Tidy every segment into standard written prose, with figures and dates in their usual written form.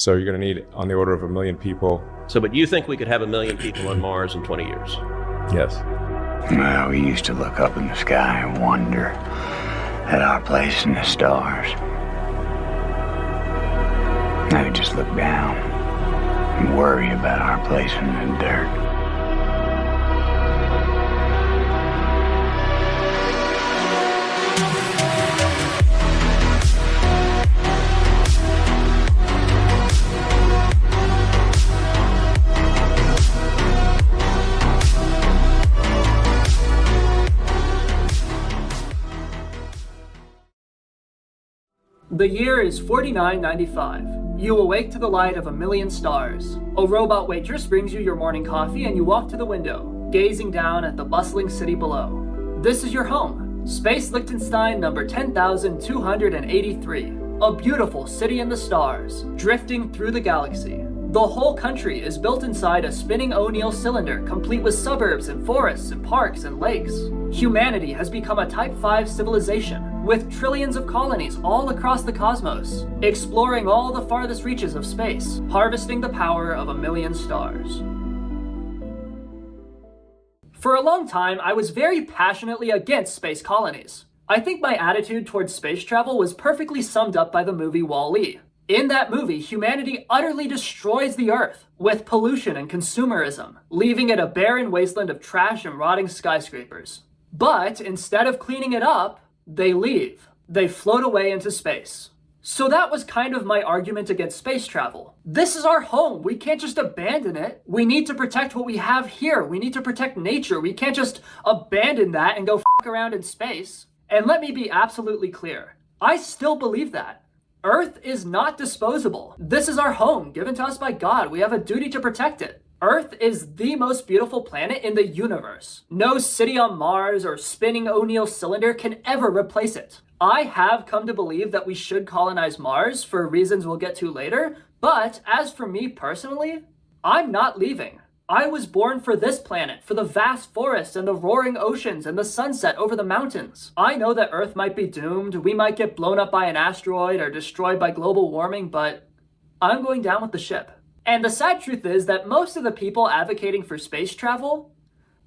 So you're going to need on the order of 1 million people. So, but you think we could have 1 million people on Mars in 20 years? Yes. Well, we used to look up in the sky and wonder at our place in the stars. Now we just look down and worry about our place in the dirt. The year is 4995. You awake to the light of 1 million stars. A robot waitress brings you your morning coffee and you walk to the window, gazing down at the bustling city below. This is your home, Space Liechtenstein number 10,283. A beautiful city in the stars, drifting through the galaxy. The whole country is built inside a spinning O'Neill cylinder, complete with suburbs and forests and parks and lakes. Humanity has become a Type 5 civilization, with trillions of colonies all across the cosmos, exploring all the farthest reaches of space, harvesting the power of 1 million stars. For a long time, I was very passionately against space colonies. I think my attitude towards space travel was perfectly summed up by the movie Wall-E. In that movie, humanity utterly destroys the Earth with pollution and consumerism, leaving it a barren wasteland of trash and rotting skyscrapers. But instead of cleaning it up, they leave. They float away into space. So that was kind of my argument against space travel. This is our home. We can't just abandon it. We need to protect what we have here. We need to protect nature. We can't just abandon that and go f*** around in space. And let me be absolutely clear. I still believe that. Earth is not disposable. This is our home, given to us by God. We have a duty to protect it. Earth is the most beautiful planet in the universe. No city on Mars or spinning O'Neill cylinder can ever replace it. I have come to believe that we should colonize Mars for reasons we'll get to later, but as for me personally, I'm not leaving. I was born for this planet, for the vast forests and the roaring oceans and the sunset over the mountains. I know that Earth might be doomed, we might get blown up by an asteroid or destroyed by global warming, but I'm going down with the ship. And the sad truth is that most of the people advocating for space travel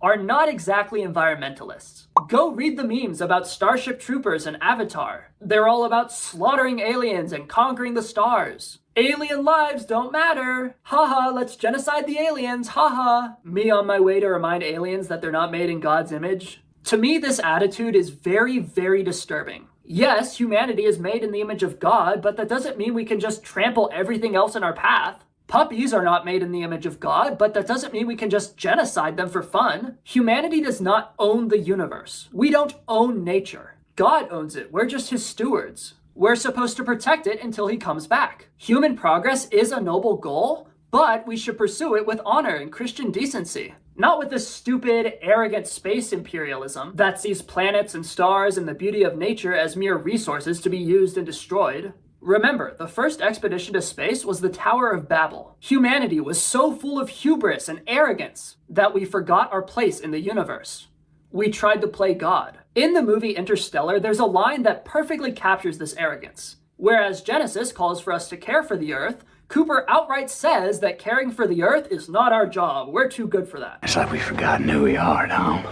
are not exactly environmentalists. Go read the memes about Starship Troopers and Avatar. They're all about slaughtering aliens and conquering the stars. Alien lives don't matter. Haha, let's genocide the aliens, haha. Me on my way to remind aliens that they're not made in God's image. To me, this attitude is very, very disturbing. Yes, humanity is made in the image of God, but that doesn't mean we can just trample everything else in our path. Puppies are not made in the image of God, but that doesn't mean we can just genocide them for fun. Humanity does not own the universe. We don't own nature. God owns it. We're just his stewards. We're supposed to protect it until he comes back. Human progress is a noble goal, but we should pursue it with honor and Christian decency. Not with this stupid, arrogant space imperialism that sees planets and stars and the beauty of nature as mere resources to be used and destroyed. Remember, the first expedition to space was the Tower of Babel. Humanity was so full of hubris and arrogance that we forgot our place in the universe. We tried to play God. In the movie Interstellar, there's a line that perfectly captures this arrogance. Whereas Genesis calls for us to care for the Earth, Cooper outright says that caring for the Earth is not our job. We're too good for that. It's like we've forgotten who we are, Tom.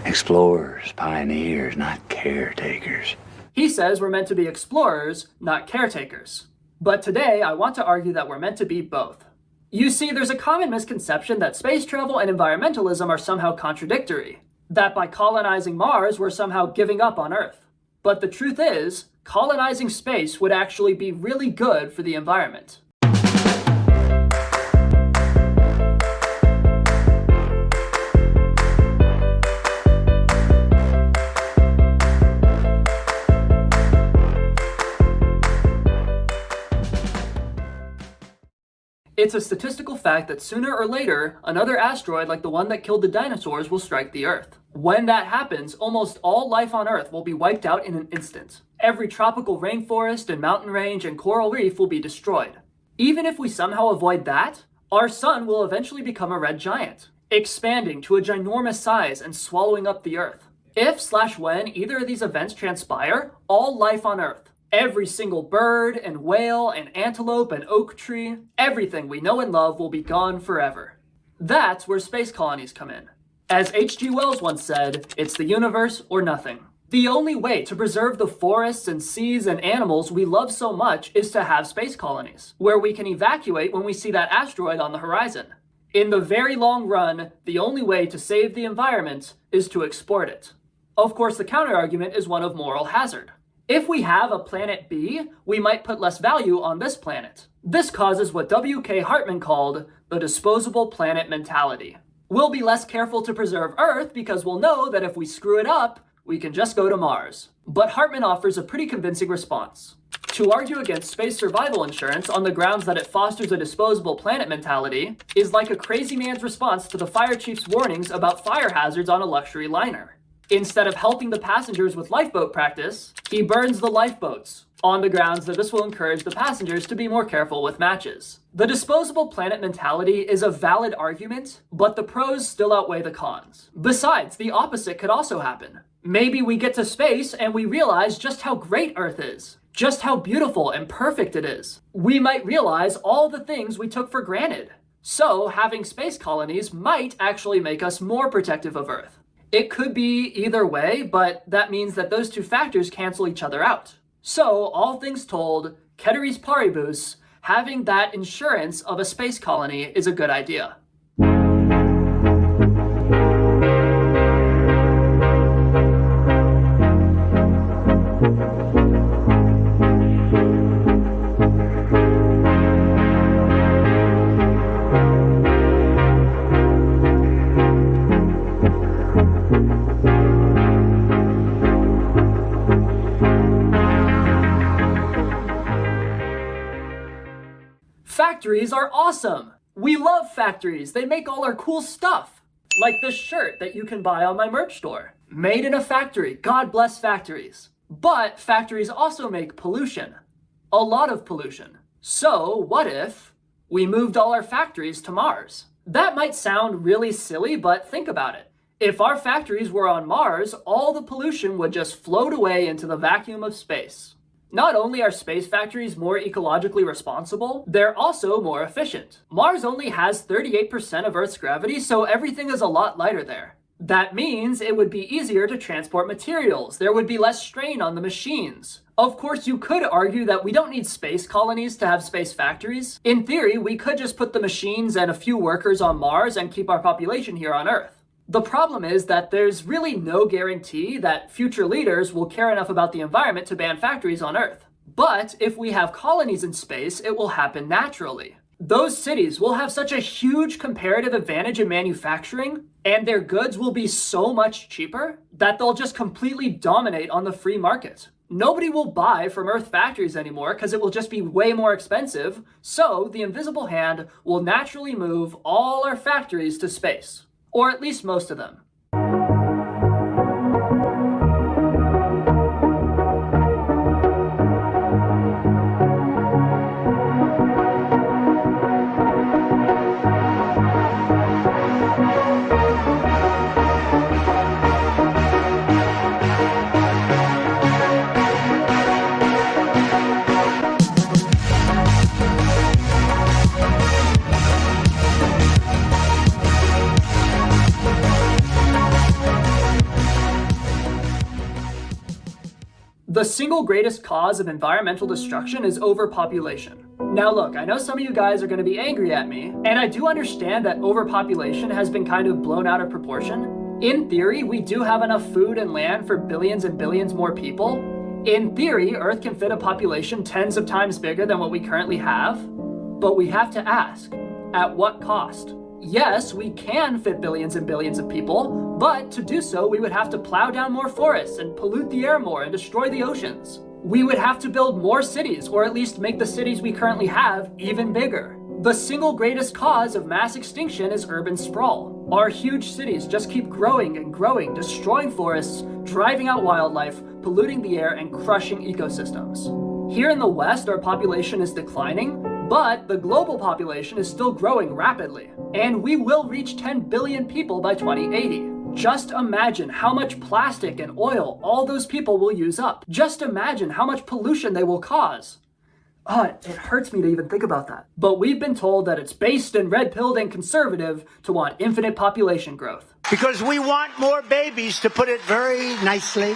Explorers, pioneers, not caretakers. He says we're meant to be explorers, not caretakers. But today, I want to argue that we're meant to be both. You see, there's a common misconception that space travel and environmentalism are somehow contradictory. That by colonizing Mars, we're somehow giving up on Earth. But the truth is, colonizing space would actually be really good for the environment. It's a statistical fact that sooner or later, another asteroid like the one that killed the dinosaurs will strike the Earth. When that happens, almost all life on Earth will be wiped out in an instant. Every tropical rainforest and mountain range and coral reef will be destroyed. Even if we somehow avoid that, our sun will eventually become a red giant, expanding to a ginormous size and swallowing up the Earth. If/when either of these events transpire, all life on Earth, Every single bird and whale and antelope and oak tree, everything we know and love will be gone forever. That's where space colonies come in. As H.G. Wells once said, it's the universe or nothing. The only way to preserve the forests and seas and animals we love so much is to have space colonies, where we can evacuate when we see that asteroid on the horizon. In the very long run, the only way to save the environment is to export it. Of course, the counterargument is one of moral hazard. If we have a planet B, we might put less value on this planet. This causes what W.K. Hartman called the disposable planet mentality. We'll be less careful to preserve Earth because we'll know that if we screw it up, we can just go to Mars. But Hartman offers a pretty convincing response. To argue against space survival insurance on the grounds that it fosters a disposable planet mentality is like a crazy man's response to the fire chief's warnings about fire hazards on a luxury liner. Instead of helping the passengers with lifeboat practice, he burns the lifeboats on the grounds that this will encourage the passengers to be more careful with matches. The disposable planet mentality is a valid argument, but the pros still outweigh the cons. Besides, the opposite could also happen. Maybe we get to space and we realize just how great Earth is, just how beautiful and perfect it is. We might realize all the things we took for granted. So having space colonies might actually make us more protective of Earth. It could be either way, but that means that those two factors cancel each other out. So, all things told, ceteris paribus, having that insurance of a space colony is a good idea. Factories are awesome! We love factories, they make all our cool stuff. Like this shirt that you can buy on my merch store. Made in a factory, God bless factories. But factories also make pollution. A lot of pollution. So what if we moved all our factories to Mars? That might sound really silly, but think about it. If our factories were on Mars, all the pollution would just float away into the vacuum of space. Not only are space factories more ecologically responsible, they're also more efficient. Mars only has 38% of Earth's gravity, so everything is a lot lighter there. That means it would be easier to transport materials. There would be less strain on the machines. Of course, you could argue that we don't need space colonies to have space factories. In theory, we could just put the machines and a few workers on Mars and keep our population here on Earth. The problem is that there's really no guarantee that future leaders will care enough about the environment to ban factories on Earth. But if we have colonies in space, it will happen naturally. Those cities will have such a huge comparative advantage in manufacturing, and their goods will be so much cheaper that they'll just completely dominate on the free market. Nobody will buy from Earth factories anymore because it will just be way more expensive, so the invisible hand will naturally move all our factories to space. Or at least most of them. The single greatest cause of environmental destruction is overpopulation. Now look, I know some of you guys are going to be angry at me, and I do understand that overpopulation has been kind of blown out of proportion. In theory, we do have enough food and land for billions and billions more people. In theory, Earth can fit a population tens of times bigger than what we currently have. But we have to ask, at what cost? Yes, we can fit billions and billions of people, but to do so, we would have to plow down more forests and pollute the air more and destroy the oceans. We would have to build more cities, or at least make the cities we currently have even bigger. The single greatest cause of mass extinction is urban sprawl. Our huge cities just keep growing and growing, destroying forests, driving out wildlife, polluting the air, and crushing ecosystems. Here in the West, our population is declining, but the global population is still growing rapidly, and we will reach 10 billion people by 2080. Just imagine how much plastic and oil all those people will use up. Just imagine how much pollution they will cause. It hurts me to even think about that. But we've been told that it's based and red-pilled and conservative to want infinite population growth. Because we want more babies, to put it very nicely.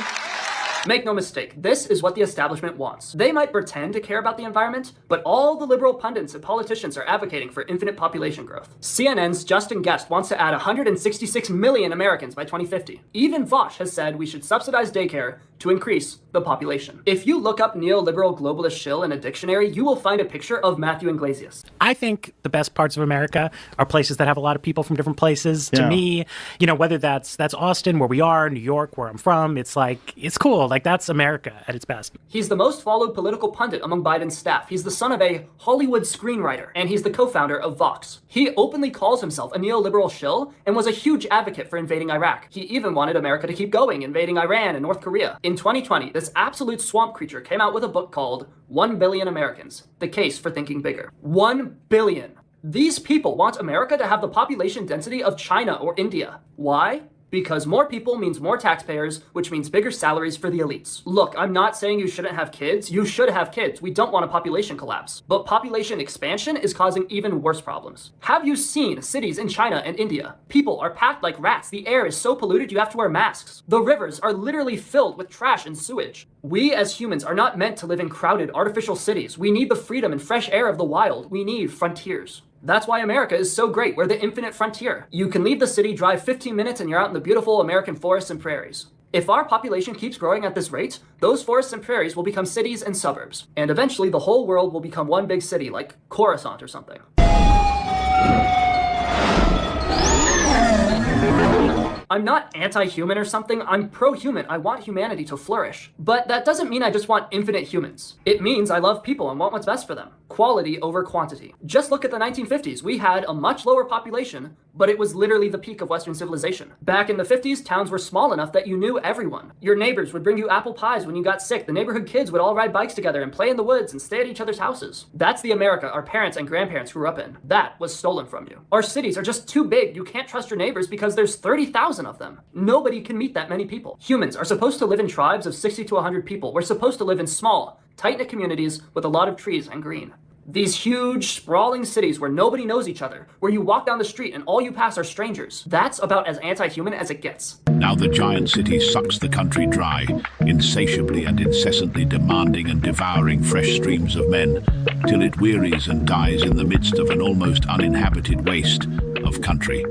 Make no mistake, this is what the establishment wants. They might pretend to care about the environment, but all the liberal pundits and politicians are advocating for infinite population growth. CNN's Justin Guest wants to add 166 million Americans by 2050. Even Vosh has said we should subsidize daycare to increase the population. If you look up neoliberal globalist shill in a dictionary, you will find a picture of Matthew Iglesias. I think the best parts of America are places that have a lot of people from different places. To me, you know, whether that's Austin, where we are, New York, where I'm from, it's like, it's cool. Like, that's America at its best. He's the most followed political pundit among Biden's staff. He's the son of a Hollywood screenwriter, and he's the co-founder of Vox. He openly calls himself a neoliberal shill and was a huge advocate for invading Iraq. He even wanted America to keep going, invading Iran and North Korea. In 2020, this absolute swamp creature came out with a book called 1 Billion Americans, The Case for Thinking Bigger. 1 billion. These people want America to have the population density of China or India. Why? Because more people means more taxpayers, which means bigger salaries for the elites. Look, I'm not saying you shouldn't have kids. You should have kids. We don't want a population collapse. But population expansion is causing even worse problems. Have you seen cities in China and India? People are packed like rats. The air is so polluted you have to wear masks. The rivers are literally filled with trash and sewage. We as humans are not meant to live in crowded, artificial cities. We need the freedom and fresh air of the wild. We need frontiers. That's why America is so great. We're the infinite frontier. You can leave the city, drive 15 minutes, and you're out in the beautiful American forests and prairies. If our population keeps growing at this rate, those forests and prairies will become cities and suburbs. And eventually the whole world will become one big city, like Coruscant or something. I'm not anti-human or something, I'm pro-human. I want humanity to flourish. But that doesn't mean I just want infinite humans. It means I love people and want what's best for them. Quality over quantity. Just look at the 1950s. We had a much lower population, but it was literally the peak of Western civilization. Back in the 50s, towns were small enough that you knew everyone. Your neighbors would bring you apple pies when you got sick. The neighborhood kids would all ride bikes together and play in the woods and stay at each other's houses. That's the America our parents and grandparents grew up in. That was stolen from you. Our cities are just too big. You can't trust your neighbors because there's 30,000 of them. Nobody can meet that many people. Humans are supposed to live in tribes of 60 to 100 people. We're supposed to live in small, tight-knit communities with a lot of trees and green. These huge, sprawling cities where nobody knows each other, where you walk down the street and all you pass are strangers. That's about as anti-human as it gets. Now the giant city sucks the country dry, insatiably and incessantly demanding and devouring fresh streams of men, till it wearies and dies in the midst of an almost uninhabited waste of country.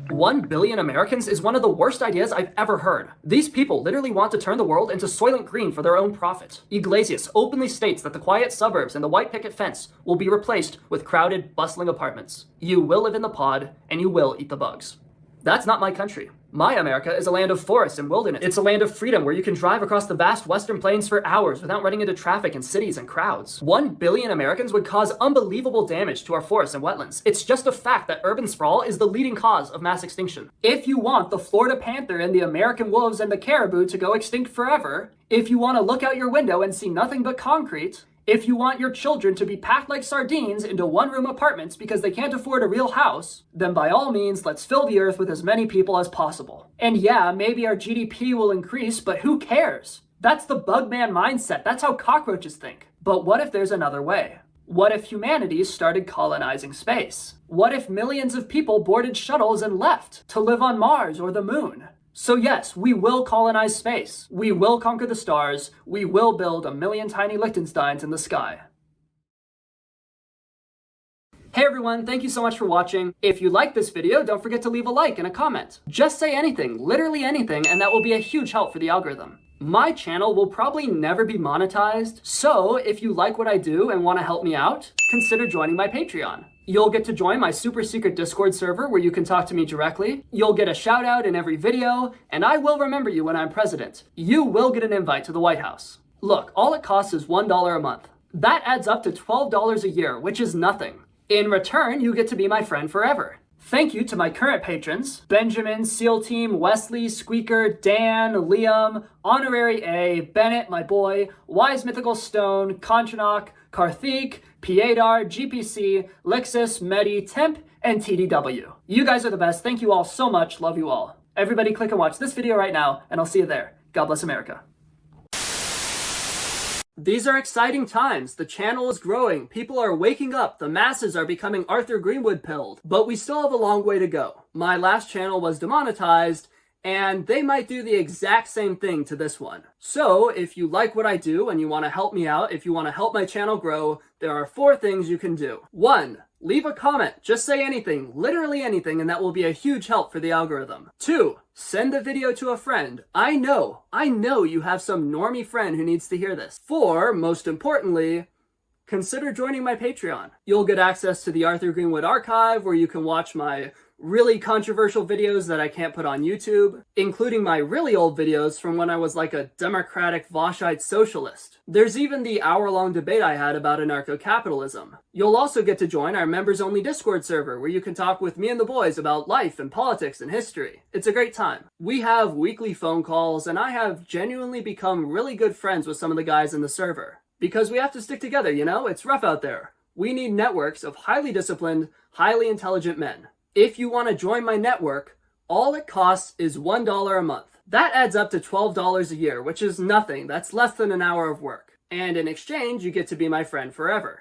1 billion Americans is one of the worst ideas I've ever heard. These people literally want to turn the world into Soylent Green for their own profit. Iglesias openly states that the quiet suburbs and the white picket fence will be replaced with crowded, bustling apartments. You will live in the pod, and you will eat the bugs. That's not my country. My America is a land of forest and wilderness. It's a land of freedom where you can drive across the vast western plains for hours without running into traffic in cities and crowds. 1 billion Americans would cause unbelievable damage to our forests and wetlands. It's just a fact that urban sprawl is the leading cause of mass extinction. If you want the Florida panther and the American wolves and the caribou to go extinct forever, if you want to look out your window and see nothing but concrete, if you want your children to be packed like sardines into one-room apartments because they can't afford a real house, then by all means, let's fill the earth with as many people as possible. And yeah, maybe our GDP will increase, but who cares? That's the bugman mindset. That's how cockroaches think. But what if there's another way? What if humanity started colonizing space? What if millions of people boarded shuttles and left to live on Mars or the moon? So yes, we will colonize space. We will conquer the stars. We will build a million tiny Liechtensteins in the sky. Hey everyone, thank you so much for watching. If you liked this video, don't forget to leave a like and a comment. Just say anything, literally anything, and that will be a huge help for the algorithm. My channel will probably never be monetized, so if you like what I do and want to help me out, consider joining my Patreon. You'll get to join my super secret Discord server where you can talk to me directly. You'll get a shout out in every video, and I will remember you when I'm president. You will get an invite to the White House. Look, all it costs is $1 a month. That adds up to $12 a year, which is nothing. In return, you get to be my friend forever. Thank you to my current patrons, Benjamin, SEAL Team, Wesley, Squeaker, Dan, Liam, Honorary A, Bennett, my boy, Wise Mythical Stone, Contranok, Karthik, Piedar, GPC, Lexus, Medi, Temp, and TDW. You guys are the best. Thank you all so much. Love you all. Everybody click and watch this video right now, and I'll see you there. God bless America. These are exciting times. The channel is growing. People are waking up. The masses are becoming Arthur Greenwood pilled. But we still have a long way to go. My last channel was demonetized, and they might do the exact same thing to this one. So, if you like what I do and you want to help me out, if you want to help my channel grow, there are 4 things you can do. 1. Leave a comment. Just say anything, literally anything, and that will be a huge help for the algorithm. 2. Send the video to a friend. I know you have some normie friend who needs to hear this. 4, most importantly, consider joining my Patreon. You'll get access to the Arthur Greenwood archive, where you can watch my really controversial videos that I can't put on YouTube, including my really old videos from when I was like a democratic Voshite socialist. There's even the hour-long debate I had about anarcho-capitalism. You'll also get to join our members-only Discord server, where you can talk with me and the boys about life and politics and history. It's a great time. We have weekly phone calls, and I have genuinely become really good friends with some of the guys in the server. Because we have to stick together, you know? It's rough out there. We need networks of highly disciplined, highly intelligent men. If you want to join my network, all it costs is $1 a month. That adds up to $12 a year, which is nothing. That's less than an hour of work. And in exchange, you get to be my friend forever.